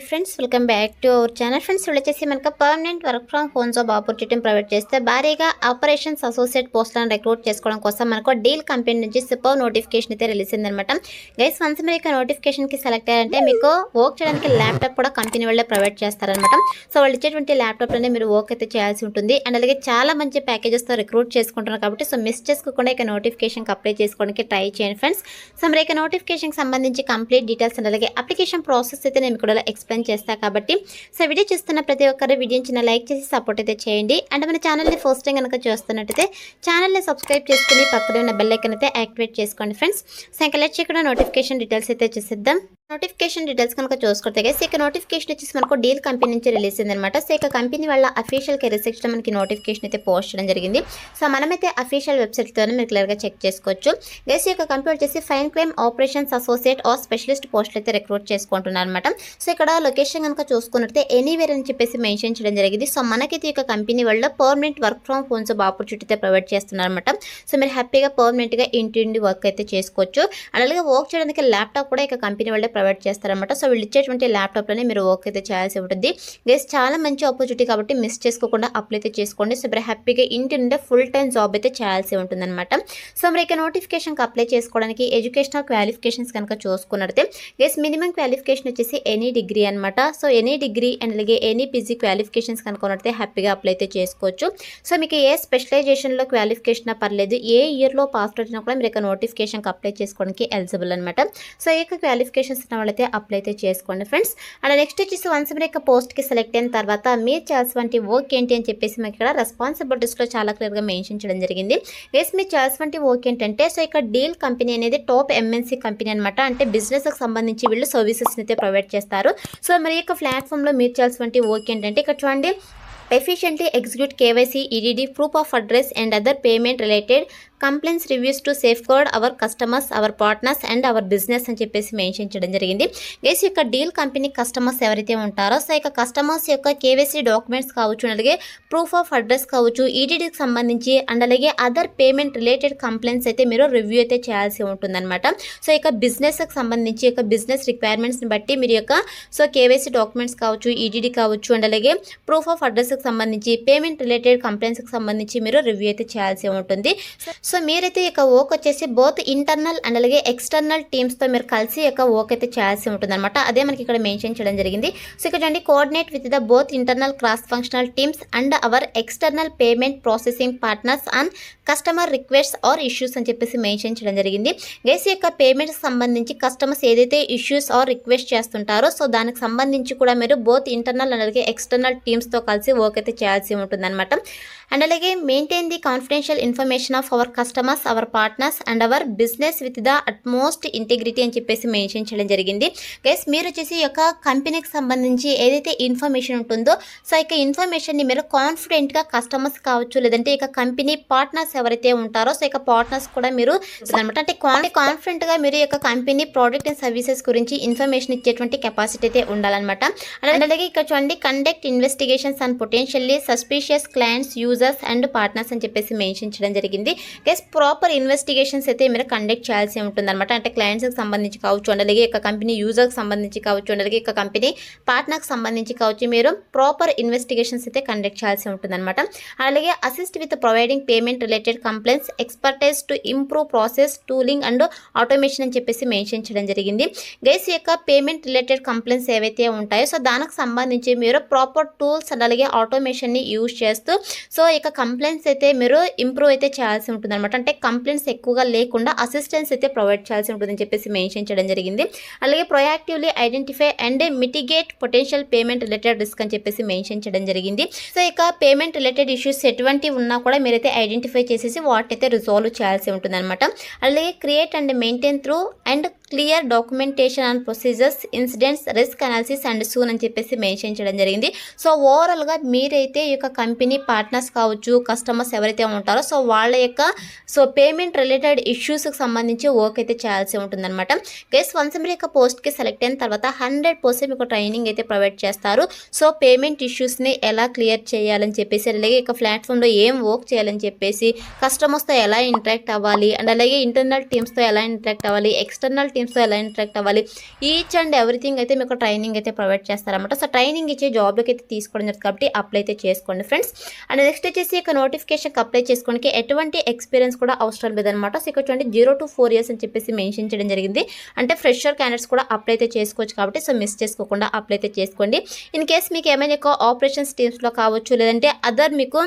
Friends, welcome back to our channel. Friends, వచ్చేసి మనకు permanent work from home job ఆపర్చునిటీని provide చేస్తే భారీగా ఆపరేషన్స్ అసోసియేట్ పోస్టులను రిక్రూట్ చేసుకోవడం కోసం మనకు డీల్ కంపెనీ నుంచి సూపర్ నోటిఫికేషన్ అయితే రిలీజ్ అయిందనమాట. గైస్, వన్స్ మీరు ఇక నోటిఫికేషన్కి సెలెక్ట్ అయ్యారంటే మీకు వర్క్ చేయడానికి ల్యాప్టాప్ కూడా కంపెనీ వాళ్ళే ప్రొవైడ్ చేస్తారనమాట. సో వాళ్ళు ఇచ్చేటువంటి ల్యాప్టాప్లోనే మీరు వర్క్ అయితే చేయాల్సి ఉంటుంది. అండ్ అలాగే చాలా మంచి ప్యాకేజెస్తో రిక్రూట్ చేసుకుంటున్నారు కాబట్టి సో మిస్ చేసుకోకుండా ఇక నోటిఫికేషన్కి అప్లై చేసుకోవడానికి ట్రై చేయండి ఫ్రెండ్స్. సో మరి ఇక నోటిఫికేషన్కి సంబంధించి కంప్లీట్ డీటెయిల్స్ అండ్ అలాగే అప్లికేషన్ ప్రాసెస్ అయితే నేను కూడా ఎక్స్ప్లెయిన్ చేస్తాను కాబట్టి సో వీడియో చూస్తున్న ప్రతి ఒక్కరు వీడియోని చిన్న లైక్ చేసి సపోర్ట్ అయితే చేయండి. అండ్ మన ఛానల్ని ఫస్ట్ టైం కనుక చూస్తున్నట్టయితే ఛానల్ని సబ్స్క్రైబ్ చేసుకుని పక్కనే ఉన్న బెల్ ఐకాన్ అయితే యాక్టివేట్ చేసుకోండి ఫ్రెండ్స్. సో ఇంకా లెట్స్ ఇక్కడ నోటిఫికేషన్ డీటెయిల్స్ అయితే చూసేద్దాం. నోటిఫికేషన్ డీటెయిల్స్ కనుక చూసుకుంటే గైస్, ఇక నోటిఫికేషన్ వచ్చేసి మనకు డీల్ కంపెనీ నుంచి రిలీజ్ అయిందనమాట. సో ఇక కంపెనీ వాళ్ళ అఫీషియల్ కెరీర్ సెక్షన్ మనకి నోటిఫికేషన్ అయితే పోస్ట్ చేయడం జరిగింది. సో మనమైతే అఫీషియల్ వెబ్సైట్తోనే మీరు క్లియర్గా చెక్ చేసుకోవచ్చు. గైస్, ఈ యొక్క కంపెనీ వచ్చేసి fine claim operations associate or specialist పోస్టులు అయితే రిక్రూట్ చేసుకుంటున్నారు అనమాట. సో ఇక్కడ లొకేషన్ కనుక చూసుకున్నట్లయితే ఎనీవేర్ అని చెప్పేసి మెన్షన్ చేయడం జరిగింది. సో మనకైతే ఈ యొక్క కంపెనీ వాళ్ళ permanent work from home job opportunity అయితే ప్రొవైడ్ చేస్తున్నారు అనమాట. సో మీరు హ్యాపీగా పర్మనెంట్గా ఇంటి వర్క్ అయితే చేసుకోవచ్చు. అలాగే వర్క్ చేయడానికి ల్యాప్టాప్ కూడా ఇక కంపెనీ వాళ్ళే ప్రొవైడ్ చేస్తారనమాట. సో వీళ్ళు ఇచ్చేటువంటి ల్యాప్టాప్లోనే మీరు వర్క్ అయితే చేయాల్సి ఉంటుంది. గైస్, చాలా మంచి ఆపర్చునిటీ కాబట్టి మిస్ చేసుకోకుండా అప్లై అయితే చేసుకోండి. సో మీరు హ్యాపీగా ఇంటి నుండే ఫుల్ టైం జాబ్ అయితే చేయాల్సి ఉంటుంది అనమాట. సో మరి ఇక నోటిఫికేషన్కి అప్లై చేసుకోవడానికి ఎడ్యుకేషనల్ క్వాలిఫికేషన్స్ కనుక చూసుకున్నట్లయితే గైస్, మినిమం క్వాలిఫికేషన్ వచ్చేసి ఎనీ డిగ్రీ అనమాట. సో ఎనీ డిగ్రీ అండ్ అలాగే ఎనీ పీజీ క్వాలిఫికేషన్స్ కనుక్కున్నట్లయితే హ్యాపీగా అప్లై అయితే చేసుకోవచ్చు. సో మీకు ఏ స్పెషలైజేషన్లో క్వాలిఫికేషన్ పర్లేదు, ఏ ఇయర్లో పాస్ అవుట్ అయినా కూడా మీరు ఇక నోటిఫికేషన్కి అప్లై చేసుకోవడానికి ఎలిజిబుల్ అనమాట. సో ఈ యొక్క క్వాలిఫికేషన్స్ ఉన్న వాళ్ళైతే అప్లై అయితే చేసుకోండి ఫ్రెండ్స్. అండ్ నెక్స్ట్ వచ్చేసి వన్స్ మీరు ఇక పోస్ట్కి సెలెక్ట్ అయిన తర్వాత మీరు చేయాల్సిన వర్క్ ఏంటి అని చెప్పేసి మనకి ఇక్కడ రెస్పాన్సిబిలిటీస్లో చాలా క్లియర్గా మెన్షన్ చేయడం జరిగింది. గైస్, మీరు చేయాల్సిన వర్క్ ఏంటంటే సో ఇక డీల్ కంపెనీ అనేది టాప్ ఎంఎన్సీ కంపెనీ అనమాట. అంటే బిజినెస్కి సంబంధించి వీళ్ళు సర్వీసెస్ని అయితే ప్రొవైడ్ చేస్తారు. సో మరి యొక్క ప్లాట్ఫామ్లో మీరు చేయాల్సిన వర్క్ ఏంటంటే ఇక్కడ చూడండి, efficiently execute KYC, EDD, proof of address and other payment related complaints reviews to safeguard our customers, our partners and our business అని చెప్పేసి మెన్షన్ చేయడం జరిగింది. గైస్, యొక్క డీల్ కంపెనీ కస్టమర్స్ ఎవరైతే ఉంటారో సో ఇక కస్టమర్స్ యొక్క కేవైసీ డాక్యుమెంట్స్ కావచ్చు, అలాగే ప్రూఫ్ ఆఫ్ అడ్రస్ కావచ్చు, ఈడీడీకి సంబంధించి అండ్ అలాగే అదర్ పేమెంట్ రిలేటెడ్ కంప్లైంట్స్ అయితే మీరు రివ్యూ అయితే చేయాల్సి ఉంటుందన్నమాట. సో ఇక బిజినెస్కి సంబంధించి యొక్క బిజినెస్ రిక్వైర్మెంట్స్ని బట్టి మీరు యొక్క సో కేవైసీ డాక్యుమెంట్స్ కావచ్చు, ఈడీడీ కావచ్చు అండ్ అలాగే ప్రూఫ్ ఆఫ్ అడ్రస్కి సంబంధించి పేమెంట్ రిలేటెడ్ కంప్లైంట్స్కి సంబంధించి మీరు రివ్యూ అయితే చేయాల్సి ఉంటుంది. సో మీరైతే ఇక వర్క్ వచ్చేసి బోత్ ఇంటర్నల్ అండ్ అలాగే ఎక్స్టర్నల్ టీమ్స్తో మీరు కలిసి ఇక వర్క్ అయితే చేయాల్సి ఉంటుంది అనమాట. అదే మనకి ఇక్కడ మెన్షన్ చేయడం జరిగింది. సో ఇక్కడ చూడండి, coordinate with the both internal cross functional teams and our external payment processing partners on customer request or issues అని చెప్పేసి మెన్షన్ చేయడం జరిగింది. గైస్, యొక్క పేమెంట్కి సంబంధించి కస్టమర్స్ ఏదైతే ఇష్యూస్ ఆర్ రిక్వెస్ట్ చేస్తుంటారో సో దానికి సంబంధించి కూడా మీరు బోత్ ఇంటర్నల్ అండ్ అలాగే ఎక్స్టర్నల్ టీమ్స్తో కలిసి వర్క్ అయితే చేయాల్సి ఉంటుంది అనమాట. అండ్ అలాగే maintain the confidential information of our customers, our partners and our business with the utmost integrity అని చెప్పేసి మెన్షన్ చేయడం జరిగింది. గైస్, మీరు వచ్చేసి ఈ యొక్క కంపెనీకి సంబంధించి ఏదైతే ఇన్ఫర్మేషన్ ఉంటుందో సో ఇక ఇన్ఫర్మేషన్ని మీరు కాన్ఫిడెంట్గా కస్టమర్స్ కావచ్చు లేదంటే ఇక కంపెనీ పార్ట్నర్స్ ఎవరైతే ఉంటారో సో ఇక పార్ట్నర్స్ కూడా మీరు అనమాట అంటే కాన్ఫిడెంట్గా మీరు ఈ యొక్క కంపెనీ ప్రోడక్ట్ అండ్ సర్వీసెస్ గురించి ఇన్ఫర్మేషన్ ఇచ్చేటువంటి కెపాసిటీ అయితే ఉండాలన్నమాట. అండ్ అలాగే ఇక్కడ చూడండి, conduct investigations and potentially suspicious clients, users and partners అని చెప్పేసి మెన్షన్ చేయడం జరిగింది. గైస్, ప్రాపర్ ఇన్వెస్టిగేషన్స్ అయితే మీరు కండక్ట్ చేయాల్సి ఉంటుంది అనమాట. అంటే క్లయింట్స్కి సంబంధించి కావచ్చు అండ్ అలాగే ఇక కంపెనీ యూజర్కి సంబంధించి కావచ్చు అండ్ అలాగే ఇక కంపెనీ పార్ట్నర్కి సంబంధించి కావచ్చు మీరు ప్రాపర్ ఇన్వెస్టిగేషన్స్ అయితే కండక్ట్ చేయాల్సి ఉంటుంది అనమాట. అలాగే assist with providing payment related complaints, expertise to improve process, tooling and automation అని చెప్పేసి మెన్షన్ చేయడం జరిగింది. గైస్, యొక్క పేమెంట్ రిలేటెడ్ కంప్లైంట్స్ ఏవైతే ఉంటాయో సో దానికి సంబంధించి మీరు ప్రాపర్ టూల్స్ అండ్ అలాగే ఆటోమేషన్ని యూజ్ చేస్తూ సో ఇక కంప్లైంట్స్ అయితే మీరు ఇంప్రూవ్ అయితే చేయాల్సి ఉంటుంది అనమాట. అంటే కంప్లైంట్స్ ఎక్కువగా లేకుండా అసిస్టెన్స్ అయితే ప్రొవైడ్ చేయాల్సి ఉంటుందని చెప్పేసి మెన్షన్ చేయడం జరిగింది. అలాగే proactively identify and mitigate potential payment related risk అని చెప్పేసి మెన్షన్ చేయడం జరిగింది. సో ఇక పేమెంట్ రిలేటెడ్ ఇష్యూస్ ఎటువంటి ఉన్నా కూడా మీరైతే ఐడెంటిఫై చేసేసి వాటినైతే రిజాల్వ్ చేయాల్సి ఉంటుంది అనమాట. అలాగే create and maintain through and clear documentation and procedures, incidents, risk analysis and soon అని చెప్పేసి మెన్షన్ చేయడం జరిగింది. సో ఓవరాల్గా మీరైతే ఈ యొక్క కంపెనీ పార్ట్నర్స్ కావచ్చు, కస్టమర్స్ ఎవరైతే ఉంటారో సో వాళ్ళ యొక్క సో పేమెంట్ రిలేటెడ్ ఇష్యూస్కి సంబంధించి వర్క్ అయితే చేయాల్సి ఉంటుందన్నమాట. గైస్, వన్స్ మీరు యొక్క పోస్ట్కి సెలెక్ట్ అయిన తర్వాత 100% మీకు ట్రైనింగ్ అయితే ప్రొవైడ్ చేస్తారు. సో పేమెంట్ ఇష్యూస్ని ఎలా క్లియర్ చేయాలని చెప్పేసి అలాగే ఇక ప్లాట్ఫామ్లో ఏం వర్క్ చేయాలని చెప్పేసి కస్టమర్స్తో ఎలా ఇంటరాక్ట్ అవ్వాలి అండ్ అలాగే ఇంటర్నల్ టీమ్స్తో ఎలా ఇంటరాక్ట్ అవ్వాలి, ఎక్స్టర్నల్ టీమ్స్తో ఎలా ఇంటరాక్ట్ అవ్వాలి, ఈచ్ అండ్ ఎవ్రీథింగ్ అయితే మీకు ట్రైనింగ్ అయితే ప్రొవైడ్ చేస్తారన్నమాట. సో ట్రైనింగ్ ఇచ్చే జాబ్లోకి అయితే తీసుకోవడం జరుగుతుంది కాబట్టి అప్లై అయితే చేసుకోండి ఫ్రెండ్స్. అండ్ నెక్స్ట్ వచ్చేసి ఇక నోటిఫికేషన్కి అప్లై చేసుకోవడానికి ఎటువంటి ఎక్స్పీరియన్స్ కూడా అవసరం లేదనమాట. సో ఇక్కడ చూడండి 0 to 4 years అని చెప్పేసి మెన్షన్ చేయడం జరిగింది. అంటే ఫ్రెషర్ క్యాండిడేట్స్ కూడా అప్లై అయితే చేసుకోవచ్చు కాబట్టి సో మిస్ చేసుకోకుండా అప్లై అయితే చేసుకోండి. ఇన్ కేస్ మీకు ఏమైనా ఆపరేషన్స్ టీమ్స్లో కావచ్చు, లేదంటే అదర్ మీకు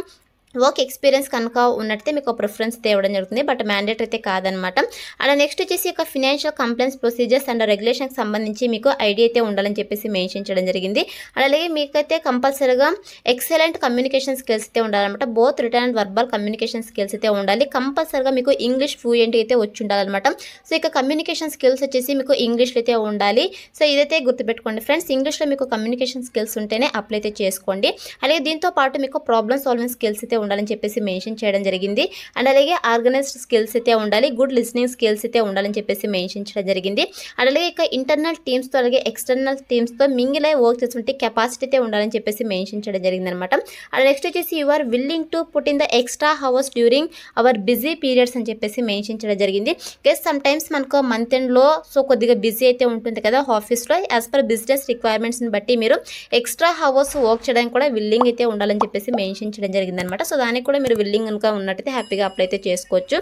వర్క్ ఎక్స్పీరియన్స్ కనుక ఉన్నట్టయితే మీకు ప్రిఫరెన్స్ తేవడం జరుగుతుంది, బట్ మ్యాండేట్ అయితే కాదనమాట. అండ్ నెక్స్ట్ వచ్చేసి ఒక ఫినాన్షియల్ కంప్లైంట్స్ ప్రొసీజర్స్ అండ్ రెగ్యులేషన్కి సంబంధించి మీకు ఐడియా అయితే ఉండాలని చెప్పేసి మెన్షన్ చేయడం జరిగింది. అలాగే మీకైతే కంపల్సరీగా ఎక్సలెంట్ కమ్యూనికేషన్ స్కిల్స్ అయితే ఉండాలన్నమాట. Both return and verbal communication skills అయితే ఉండాలి. కంపల్సరీగా మీకు ఇంగ్లీష్ ఫ్లూయెంట్ అయితే వచ్చి ఉండాలన్నమాట. సో ఇక కమ్యూనికేషన్ స్కిల్స్ వచ్చేసి మీకు ఇంగ్లీష్లో అయితే ఉండాలి. సో ఇదైతే గుర్తుపెట్టుకోండి ఫ్రెండ్స్, ఇంగ్లీష్లో మీకు కమ్యూనికేషన్ స్కిల్స్ ఉంటేనే అప్లై అయితే చేసుకోండి. అలాగే దీంతో పాటు మీకు ప్రాబ్లమ్ సాల్వింగ్ స్కిల్స్ అయితే ఉండాలని చెప్పేసి మెన్షన్ చేయడం జరిగింది. అండ్ అలాగే ఆర్గనైజ్డ్ స్కిల్స్ అయితే ఉండాలి, గుడ్ లిస్నింగ్ స్కిల్స్ అయితే ఉండాలని చెప్పేసి మెన్షన్ చేయడం జరిగింది. అండ్ అలాగే ఇక ఇంటర్నల్ టీమ్స్తో అలాగే ఎక్స్టర్నల్ టీమ్స్తో మింగిల్ అయి వర్క్ చేస్తుంటే కెపాసిటీ అయితే ఉండాలని చెప్పేసి మెన్షన్ చేయడం జరిగింది అనమాట. అండ్ నెక్స్ట్ వచ్చేసి you are willing to put in the extra hours during our busy periods అని చెప్పేసి మెన్షన్ చేయడం జరిగింది. గెస్ సమ్ టైమ్స్ మనకు మంత్ ఎండ్లో సో కొద్దిగా బిజీ అయితే ఉంటుంది కదా ఆఫీస్లో, యాజ్ పర్ బిజినెస్ రిక్వైర్మెంట్స్ని బట్టి మీరు ఎక్స్ట్రా హవర్స్ వర్క్ చేయడానికి కూడా విల్లింగ్ అయితే ఉండాలని చెప్పేసి మెన్షన్ చేయడం జరిగింది అనమాట. సో దానికి కూడా మీరు విల్లింగ్ కనుక ఉన్నట్టయితే హ్యాపీగా అప్లై అయితే చేసుకోవచ్చు.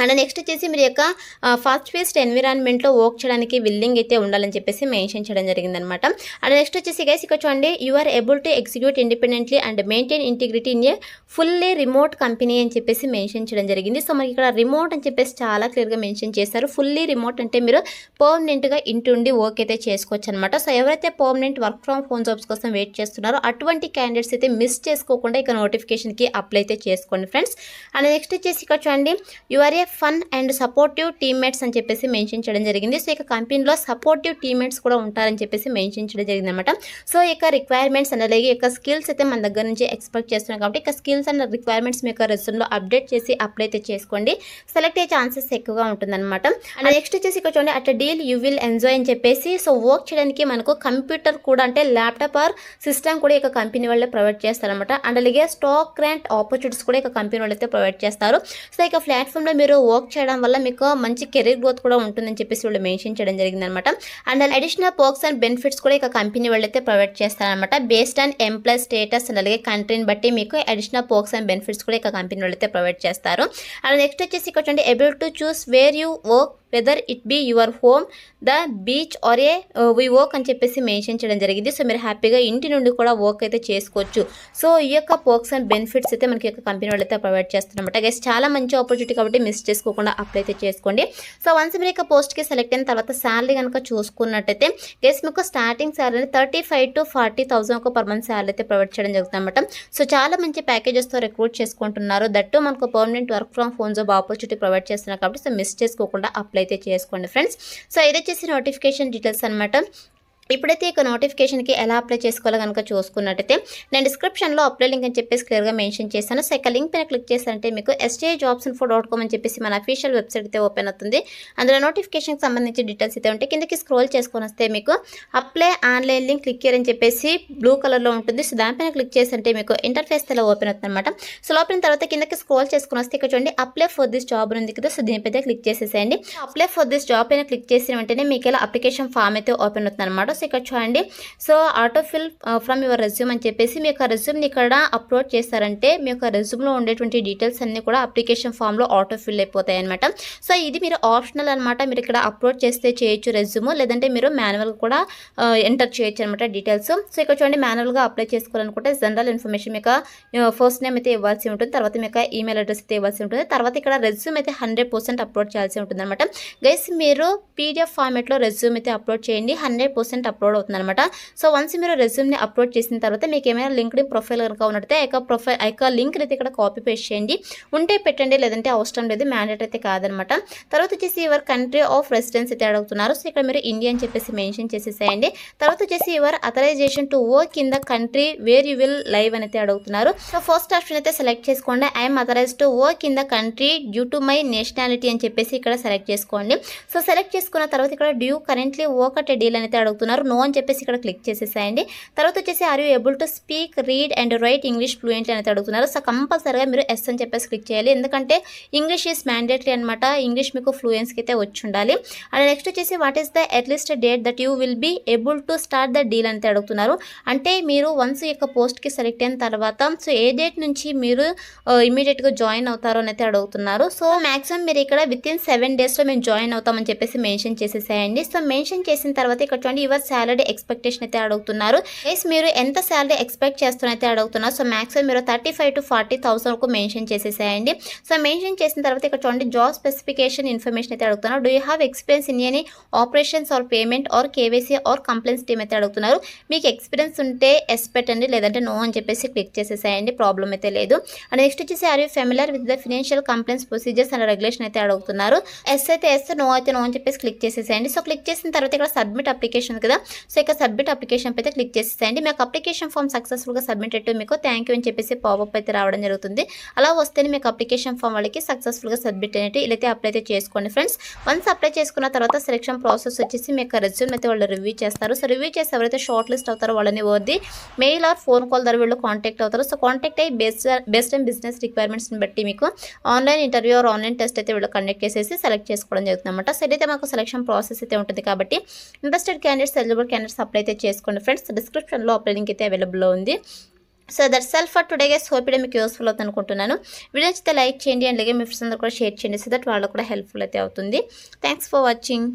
అండ్ నెక్స్ట్ వచ్చేసి మీరు యొక్క ఫాస్ట్ పేస్డ్ ఎన్విరాన్మెంట్లో వర్క్ చేయడానికి విల్లింగ్ అయితే ఉండాలని చెప్పేసి మెన్షన్ చేయడం జరిగిందనమాట. అండ్ నెక్స్ట్ వచ్చేసి గైస్ ఇక్కడ చూడండి, you are able to execute independently and maintain integrity in a fully remote company అని చెప్పేసి మెన్షన్ చేయడం జరిగింది. సో మనకి ఇక్కడ రిమోట్ అని చెప్పేసి చాలా క్లియర్గా మెన్షన్ చేశారు. ఫుల్లీ రిమోట్ అంటే మీరు పర్మనెంట్గా ఇంటి ఉండి వర్క్ అయితే చేసుకోవచ్చు అనమాట. సో ఎవరైతే permanent work from home jobs కోసం వెయిట్ చేస్తున్నారో అటువంటి క్యాండిడేట్స్ అయితే మిస్ చేసుకోకుండా ఇక నోటిఫికేషన్కి అప్లై అయితే చేసుకోండి ఫ్రెండ్స్. అండ్ నెక్స్ట్ వచ్చేసి ఇక్కడ చూడండి, you are fun and supportive teammates అని చెప్పేసి మెన్షన్ చేయడం జరిగింది. సో ఇక కంపెనీలో సపోర్టివ్ టీమ్మేట్స్ కూడా ఉంటారని చెప్పేసి మెన్షన్ చేయడం జరిగింది అనమాట. సో ఇక రిక్వైర్మెంట్స్ అండ్ అలాగే ఇక స్కిల్స్ అయితే మన దగ్గర నుంచి ఎక్స్పెక్ట్ చేస్తున్నాం కాబట్టి ఇక స్కిల్స్ అండ్ రిక్వైర్మెంట్స్ మీ యొక్క రెజ్యూమ్లో అప్డేట్ చేసి అప్లై అయితే చేసుకోండి. సెలెక్ట్ అయ్యే ఛాన్సెస్ ఎక్కువగా ఉంటుందన్నమాట. అండ్ నెక్స్ట్ వచ్చేసి ఇక్కడ చూడండి, at deal you will enjoy అని చెప్పేసి సో వర్క్ చేయడానికి మనకు కంప్యూటర్ కూడా అంటే ల్యాప్టాప్ ఆర్ సిస్టమ్ కూడా ఇక కంపెనీ వాళ్ళే ప్రొవైడ్ చేస్తారనమాట. అండ్ అలాగే స్టాక్ గ్రాంట్ ఆపర్చునిటీస్ కూడా ఇక కంపెనీ వాళ్ళు అయితే ప్రొవైడ్ చేస్తారు. సో ఇక ప్లాట్ఫామ్లో మీరు వర్క్ చేయడం వల్ల మీకు మంచి కెరీర్ గ్రోత్ కూడా ఉంటుందని చెప్పేసి వాళ్ళు మెన్షన్ చేయడం జరిగింది అనమాట. And additional perks and benefits కూడా ఇక కంపెనీ వాళ్ళు అయితే ప్రొవైడ్ చేస్తారనమాట. Based on employee status and అలాగే కంట్రీని బట్టి మీకు అడిషనల్ పర్క్స్ అండ్ బెనిఫిట్స్ కూడా ఇక కంపెనీ వాళ్ళు అయితే ప్రొవైడ్ చేస్తారు. అండ్ నెక్స్ట్ వచ్చేసి ఇక్కడ చూడండి, able to choose where you work whether it be your home, the beach or a we work అని చెప్పేసి మెన్షన్ చేయడం జరిగింది. సో మీరు హ్యాపీగా ఇంటి నుండి కూడా వర్క్ అయితే చేసుకోవచ్చు. సో ఈ యొక్క పర్క్స్ అండ్ బెనిఫిట్స్ అయితే మనకి యొక్క కంపెనీ వాళ్ళు అయితే ప్రొవైడ్ చేస్తారన్నమాట. గైస్ చాలా మంచి ఆపర్చునిటీ కాబట్టి మిస్ చేసుకోకుండా అప్లై అయితే చేసుకోండి. సో వన్స్ మీరు యొక్క పోస్ట్కి సెలెక్ట్ అయిన తర్వాత శాలరీ కనుక చూసుకున్నట్టయితే గైస్ మీకు స్టార్టింగ్ శాలరీ 35,000 to 40,000 ఒక పర్ మంత్ శాలరీ అయితే ప్రొవైడ్ చేయడం జరుగుతుంది అనమాట. సో చాలా మంచి ప్యాకేజెస్తో రిక్రూట్ చేసుకుంటున్నారు. దట్టు మనకు permanent work from home job opportunity provide చేస్తున్నారు కాబట్టి సో మిస్ చేసుకోకుండా అప్లై అయితే చేసుకోండి ఫ్రెండ్స్. సో ఇది వచ్చేసి నోటిఫికేషన్ డీటెయిల్స్ అనమాట. ఇప్పుడైతే ఇక నోటిఫికేషన్కి ఎలా అప్లై చేసుకోవాలో కనుక చూసుకున్నట్టయితే నేను డిస్క్రిప్షన్లో అప్లై లింక్ అని చెప్పేసి క్లియర్గా మెన్షన్ చేశాను. సో ఇక లింక్ పైన క్లిక్ చేశారంటే మీకు sjobsinfo.com అని చెప్పేసి మన అఫీషియల్ వెబ్సైట్ అయితే ఓపెన్ అవుతుంది. అందులో నోటిఫికేషన్కి సంబంధించి డీటెయిల్స్ అయితే ఉంటాయి. కిందకి స్క్రోల్ చేసుకొని వస్తే మీకు అప్లై ఆన్లైన్ లింక్ క్లిక్ చేయని చెప్పేసి బ్లూ కలర్లో ఉంటుంది. సో దానిపైన క్లిక్ చేశారంటే మీకు ఇంటర్ఫేస్ ఇలా ఓపెన్ అవుతుంది అనమాట. సో లోపల తర్వాత కిందకి స్క్రోల్ చేసుకొని వస్తే ఇక్కడ చూడండి అప్లై ఫర్ దిస్ జాబ్ ఉంది కదా. సో దీనిపైతే క్లిక్ చేసేసేయండి. అప్లై ఫర్ దిస్ జాబ్ పైన క్లిక్ చేసిన వెంటనే మీకు ఇలా అప్లికేషన్ ఫామ్ అయితే ఓపెన్ అవుతుంది అనమాట. సో ఇక్కడ చూడండి, so autofill from your resume అని చెప్పేసి మీ యొక్క రెజ్యూమ్ని ఇక్కడ అప్లోడ్ చేస్తారంటే మీ యొక్క రెజ్యూమ్లో ఉండేటువంటి డీటెయిల్స్ అన్ని కూడా అప్లికేషన్ ఫామ్లో ఆటోఫిల్ అయిపోతాయి అనమాట. సో ఇది మీరు ఆప్షనల్ అనమాట. మీరు ఇక్కడ అప్లోడ్ చేస్తే చేయొచ్చు రెజ్యూమ్, లేదంటే మీరు మాన్యువల్ కూడా ఎంటర్ చేయొచ్చు అనమాట డీటెయిల్స్. సో ఇక్కడ చూడండి, మాన్యువల్గా అప్లై చేసుకోవాలనుకుంటే జనరల్ ఇన్ఫర్మేషన్ మీకు ఫస్ట్ నేమ్ అయితే ఇవ్వాల్సి ఉంటుంది, తర్వాత మీకు ఈమెయిల్ అడ్రస్ అయితే ఇవ్వాల్సి ఉంటుంది, తర్వాత ఇక్కడ రెజ్యూమ్ అయితే 100% అప్లోడ్ చేయాల్సి ఉంటుంది అనమాట. గైస్ మీరు పీడిఎఫ్ ఫార్మేట్లో రెజ్యూమ్ అయితే అప్లోడ్ చేయండి, 100% అప్లోడ్ అవుతుంది అనమాట. సో వన్స్ మీరు రెజ్యూమ్ని అప్లోడ్ చేసిన తర్వాత మీకు ఏమైనా లింక్డ్ఇన్ ప్రొఫైల్ కనుక ఉన్నట్టయితే ఆ యొక్క లింక్ అయితే ఇక్కడ కాపీ పేస్ట్ చేయండి. ఉంటే పెట్టండి, లేదంటే అవసరం లేదు, మ్యాండేట్ అయితే కాదనమాట. తర్వాత వచ్చేసి యువర్ కంట్రీ ఆఫ్ రెసిడెన్స్ అయితే అడుగుతున్నారు. సో ఇక్కడ మీరు ఇండియా అని చెప్పేసి మెన్షన్ చేసేసేయండి. తర్వాత వచ్చేసి your authorization to work in the country where you will live అని అయితే అడుగుతున్నారు. సో ఫస్ట్ ఆప్షన్ అయితే సెలెక్ట్ చేసుకోండి. I'm authorized to work in the country due to my nationality అని చెప్పేసి ఇక్కడ సెలెక్ట్ చేసుకోండి. సో సెలెక్ట్ చేసుకున్న తర్వాత ఇక్కడ due currently work at a deal అని అయితే అడుగుతున్నారు. అడుగుతున్నారు. నో అని చెప్పేసి ఇక్కడ క్లిక్ చేసేసేయండి. తర్వాత వచ్చేసి are you able to speak, read and write English fluently అనేది అడుగుతున్నారు. సో కంపల్సరీగా మీరు ఎస్ అని చెప్పేసి క్లిక్ చేయాలి. ఎందుకంటే ఇంగ్లీష్ ఈజ్ మ్యాండేటరీ అనమాట. ఇంగ్లీష్ మీకు ఫ్లూయెన్స్కి అయితే వచ్చి ఉండాలి. అండ్ నెక్స్ట్ వచ్చేసి what is the at least date that you will be able to start the deal అనేది అడుగుతున్నారు. అంటే మీరు వన్స్ ఈ యొక్క పోస్ట్కి సెలెక్ట్ అయిన తర్వాత సో ఏ డేట్ నుంచి మీరు ఇమీడియట్గా జాయిన్ అవుతారో అని అయితే అడుగుతున్నారు. సో మ్యాక్సిమం మీరు ఇక్కడ విత్ ఇన్ 7 డేస్లో మేము జాయిన్ అవుతామని చెప్పేసి మెన్షన్ చేసేసేయండి. సో మెన్షన్ చేసిన తర్వాత ఇక్కడ చూడండి యువర్ శాలరీ ఎక్స్పెక్టేషన్ అయితే అడుగుతున్నారు. మీరు ఎంత శాలరీ ఎక్స్పెక్ట్ చేస్తున్నైతే అడుగుతున్నారు. సో మ్యాక్సిమం మీరు 35,000 to 40,000 వరకు మెన్షన్ చేసేసేయండి. సో మెన్షన్ చేసిన తర్వాత ఇక్కడ చూడండి జాబ్ స్పెసిఫికేషన్ ఇన్ఫర్మేషన్ అయితే అడుగుతున్నారు. Do you have experience in any operations or payment or KYC or complaints team అయితే అడుగుతున్నారు. మీకు ఎక్స్పీరియన్స్ ఉంటే ఎస్ పెట్టండి, లేదంటే నో అని చెప్పేసి క్లిక్ చేసేసేయండి, ప్రాబ్లం అయితే లేదు. అండ్ నెక్స్ట్ వచ్చేసి are you familiar with the financial complaints procedures and regulation అయితే అడుగుతున్నారు. ఎస్ అయితే ఎస్, నో అయితే నో అని చెప్పేసి క్లిక్ చేసేసేయండి. సో క్లిక్ చేసిన తర్వాత ఇక్కడ సబ్మిట్ అప్లికేషన్ కదా, సో ఇక్కడ సబ్మిట్ అప్లికేషన్ అయితే క్లిక్ చేసేసేయండి. మీకు అప్లికేషన్ ఫామ్ సక్సెస్ఫుల్గా సబ్మిట్ అయితే మీకు థ్యాంక్ యూ అని చెప్పేసి పాపప్ అయితే రావడం జరుగుతుంది. అలా వస్తేనే మీకు అప్లికేషన్ ఫామ్ వాళ్ళకి సక్సెస్ఫుల్గా సబ్మిట్ అయినట్టు ఇలా అయితే అప్లై అయితే చేసుకోండి ఫ్రెండ్స్. వన్స్ అప్లై చేసుకున్న తర్వాత సెలక్షన్ ప్రాసెస్ వచ్చేసి మీకు రెజ్యూమ్ అయితే వాళ్ళు రివ్యూ చేస్తారు. సో రివ్యూ చేసి ఎవరైతే షార్ట్ లిస్ట్ అవుతారో వాళ్ళని వర్ది మెయిల్ ఆర్ ఫోన్ కాల్ ద్వారా వీళ్ళు కాంటాక్ట్ అవుతారు. సో కాంటాక్ట్ అయ్యి బేస్డ్ అండ్ బిజినెస్ రిక్వైర్మెంట్స్ని బట్టి మీకు online interview or online test అయితే వీళ్ళు కండక్ట్ చేసేసి సెలెక్ట్ చేసుకోవడం జరుగుతుంది అనమాట. సో ఇదైతే మాకు సెలక్షన్ ప్రాసెస్ అయితే ఉంటుంది కాబట్టి interested candidates, eligible candidates apply అయితే చేసుకోండి ఫ్రెండ్స్. డిస్క్రిప్షన్లో అప్లై లింక్ అయితే అవైలబుల్లో ఉంది. So that's all for today guys. Hope మీకు యూస్ఫుల్ అవుతుంది అనుకుంటున్నాను. వీడియో నచ్చితే లైక్ చేయండి అండ్ అలాగే మీ ఫ్రెండ్స్ అందరూ కూడా షేర్ చేయండి, సో దట్ వాళ్ళకు కూడా హెల్ప్ఫుల్ అయితే అవుతుంది. Thanks for watching.